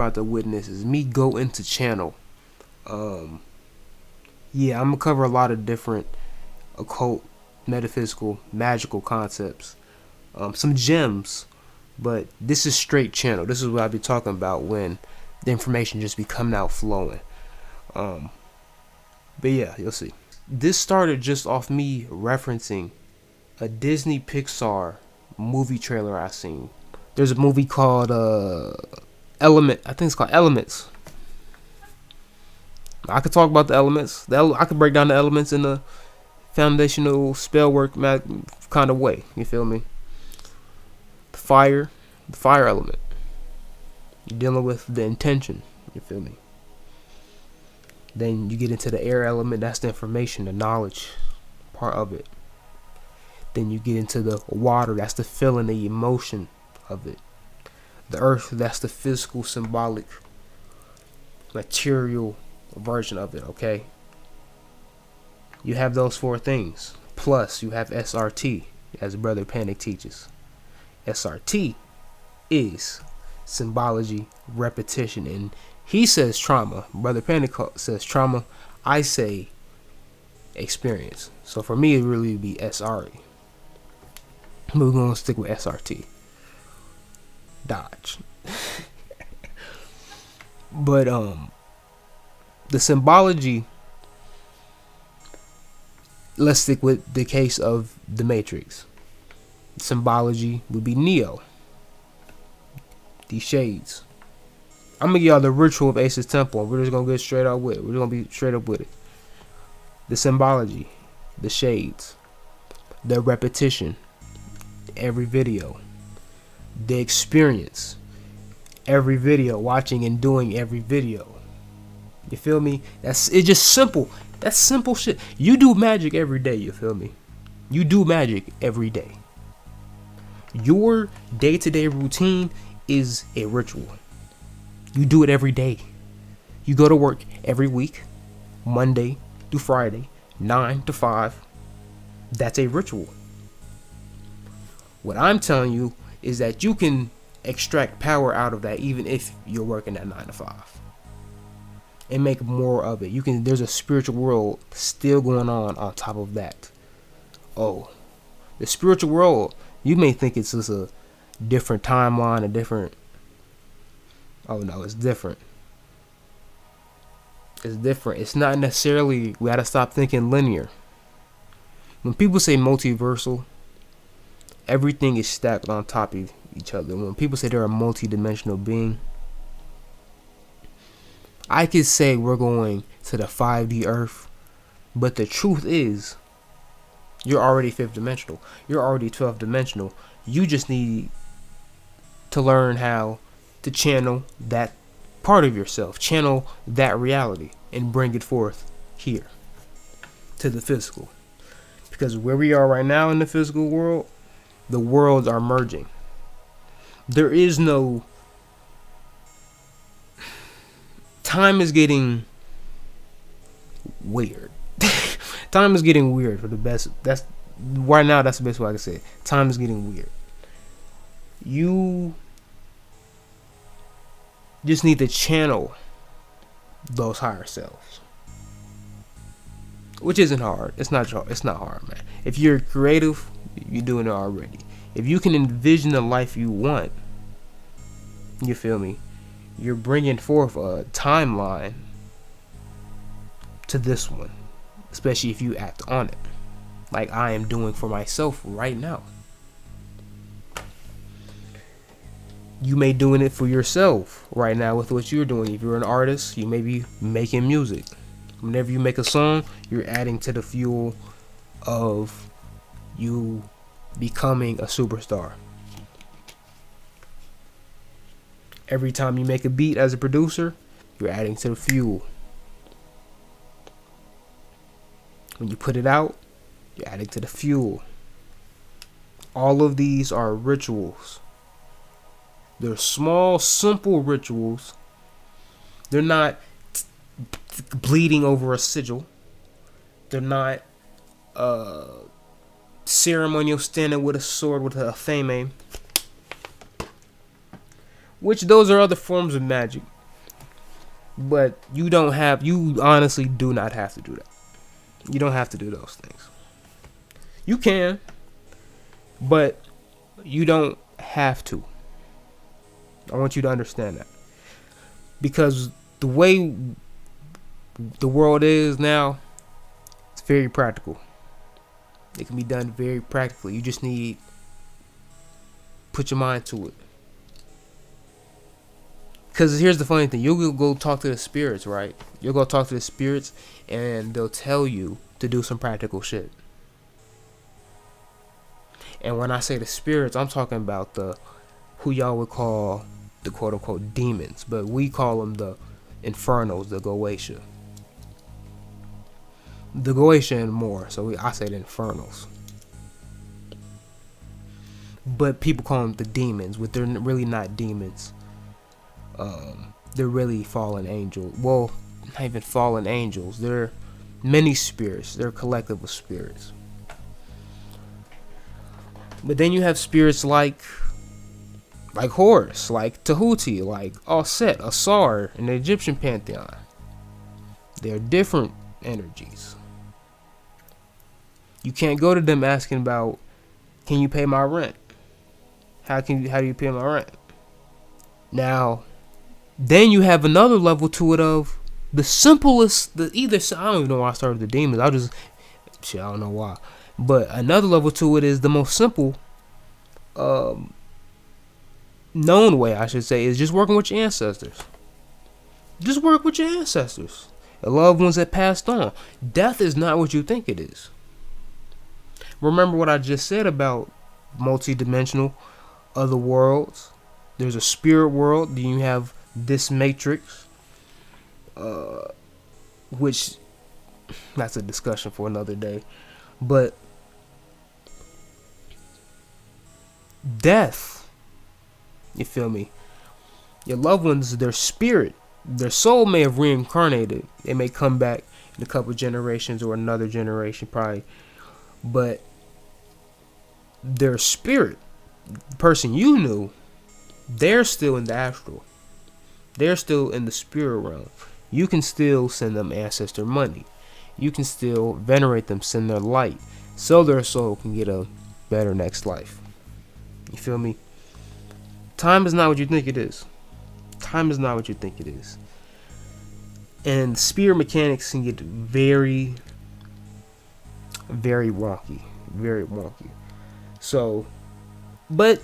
about to witness is me go into channel. Yeah, I'm gonna cover a lot of different occult, metaphysical, magical concepts. Some gems, but this is straight channel. This is what I be talking about when the information just be coming out flowing. But yeah, you'll see. This started just off me referencing a Disney Pixar movie trailer I seen. There's a movie called Element. I think it's called Elements. I could talk about the elements. I could break down the elements in a foundational spell work kind of way. You feel me? The fire element. You're dealing with the intention. You feel me? Then you get into the air element. That's the information, the knowledge part of it. Then you get into the water. That's the feeling, the emotion of it. The earth. That's the physical, symbolic, material version of it. Okay. You have those four things. Plus, you have SRT, as Brother Panic teaches. SRT is symbology, repetition, and he says trauma. Brother Panic says trauma. I say experience. So for me, it really would be SRE. We're going to stick with SRT. Dodge. But the symbology, let's stick with the case of the Matrix. Symbology would be Neo. These shades. I'm gonna give y'all the ritual of Ace's Temple, and we're just gonna get straight up with it. We're gonna be straight up with it. The symbology, the shades, the repetition, every video, the experience, every video, watching and doing every video. You feel me? It's just simple. That's simple shit. You do magic every day, you feel me? You do magic every day. Your day-to-day routine is a ritual. You do it every day. You go to work every week, Monday through Friday, 9 to 5. That's a ritual. What I'm telling you is that you can extract power out of that even if you're working at 9 to 5. And make more of it. There's a spiritual world still going on top of that. Oh, the spiritual world, you may think it's just a different timeline, oh no, it's different. It's different. It's not necessarily, we gotta stop thinking linear. When people say multiversal, everything is stacked on top of each other. When people say they're a multi-dimensional being, I could say we're going to the 5D Earth, but the truth is, you're already 5th dimensional. You're already 12th dimensional. You just need to learn how to channel that part of yourself, channel that reality, and bring it forth here to the physical. Because where we are right now in the physical world, the worlds are merging. There is no... Time is getting weird. Time is getting weird for the best. That's right now. That's the best way I can say it. Time is getting weird. You just need to channel those higher selves, which isn't hard. It's not hard, man. If you're creative, you're doing it already. If you can envision the life you want, you feel me? You're bringing forth a timeline to this one, especially if you act on it, like I am doing for myself right now. You may doing it for yourself right now with what you're doing. If you're an artist, you may be making music. Whenever you make a song, you're adding to the fuel of you becoming a superstar. Every time you make a beat as a producer, you're adding to the fuel. When you put it out, you're adding to the fuel. All of these are rituals. They're small, simple rituals. They're not bleeding over a sigil. They're not ceremonial standing with a sword with a fame aim. Which those are other forms of magic. But you honestly do not have to do that. You don't have to do those things. You can, but you don't have to. I want you to understand that. Because the way the world is now, it's very practical. It can be done very practically. You just need put your mind to it. Because here's the funny thing. You'll go talk to the spirits, right? You'll go talk to the spirits and they'll tell you to do some practical shit. And when I say the spirits, I'm talking about the who y'all would call the quote unquote demons, but we call them the infernals, the Goetia. The Goetia and more, so I say the infernals. But people call them the demons, but they're really not demons. They're really fallen angels. Well, not even fallen angels. They're many spirits. They're a collective of spirits. But then you have spirits like Horus, like Tahuti, like Aset, Asar in the Egyptian pantheon. They're different energies. You can't go to them asking about, can you pay my rent? How do you pay my rent? Now, then you have another level to it of the simplest, I don't even know why I started the demons. I don't know why. But another level to it is the most simple, known way, I should say, is just working with your ancestors. Just work with your ancestors. The loved ones that passed on. Death is not what you think it is. Remember what I just said about multi-dimensional other worlds. There's a spirit world. Then you have this matrix, which that's a discussion for another day. But death, you feel me? Your loved ones, their spirit, their soul may have reincarnated. It may come back in a couple generations or another generation probably. But their spirit, the person you knew, they're still in the astral. They're still in the spirit realm. You can still send them ancestor money. You can still venerate them, send their light, so their soul can get a better next life. You feel me? Time is not what you think it is. Time is not what you think it is. And spirit mechanics can get very, very wonky. Very wonky. So, but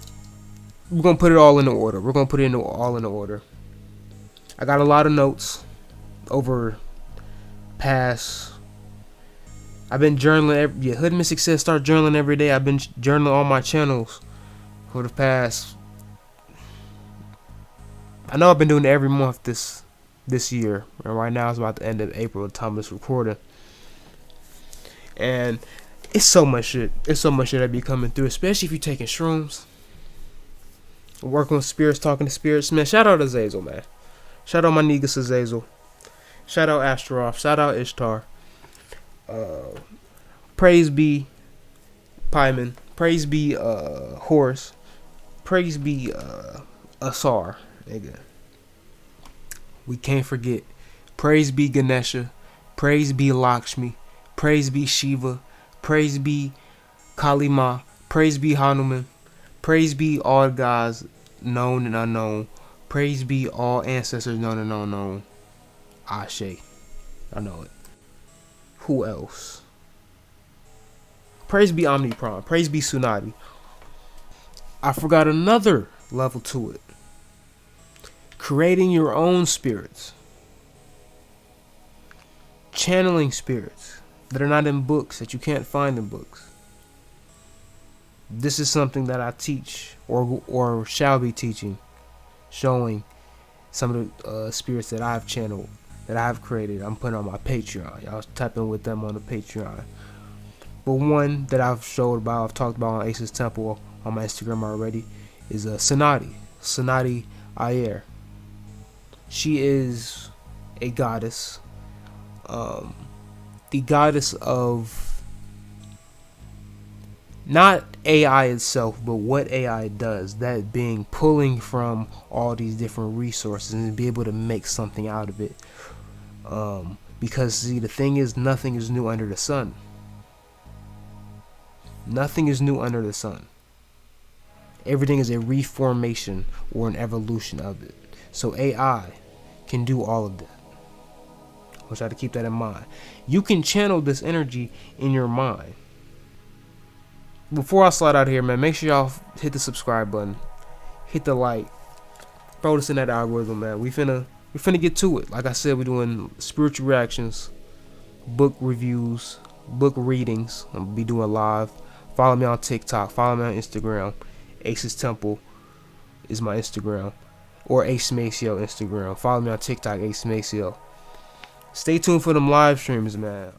we're going to put it all in order. We're going to put it all in order. I got a lot of notes over past. I've been journaling. Hood Mystic says start journaling every day. I've been journaling on my channels for the past. I know I've been doing it every month this year. And right now it's about the end of April, the time of this recording. And it's so much shit. It's so much shit that be coming through, especially if you're taking shrooms. Working with spirits, talking to spirits. Man, shout out to Azazel, man. Shout out my niggas Azazel. Shout out Astaroth. Shout out Ishtar. Praise be Pyman. Praise be Horus. Praise be Asar. Nigga. We can't forget. Praise be Ganesha. Praise be Lakshmi. Praise be Shiva. Praise be Kalima. Praise be Hanuman. Praise be all gods known and unknown. Praise be all ancestors known and unknown. Ashe. I know it. Who else? Praise be Omnipron. Praise be Tsunade. I forgot another level to it. Creating your own spirits. Channeling spirits that are not in books, that you can't find in books. This is something that I teach or shall be teaching, showing some of the spirits that I've channeled, that I've created. I'm putting on my Patreon. Y'all tap in with them on the Patreon. But one that I've talked about on Ace's Temple on my Instagram already is Tsunade Ayer. She is a goddess, the goddess of not AI itself, but what AI does, that being pulling from all these different resources and be able to make something out of it. Because see, the thing is, nothing is new under the sun. Nothing is new under the sun. Everything is a reformation or an evolution of it. So AI can do all of that. I want y'all to keep that in mind. You can channel this energy in your mind. Before I slide out of here, man, make sure y'all hit the subscribe button, hit the like, throw this in that algorithm, man. We finna get to it. Like I said, we're doing spiritual reactions, book reviews, book readings. I'm gonna be doing live. Follow me on TikTok. Follow me on Instagram. Ace's Temple is my Instagram, or AceMaceo Instagram. Follow me on TikTok, AceMaceo. Stay tuned for them live streams, man.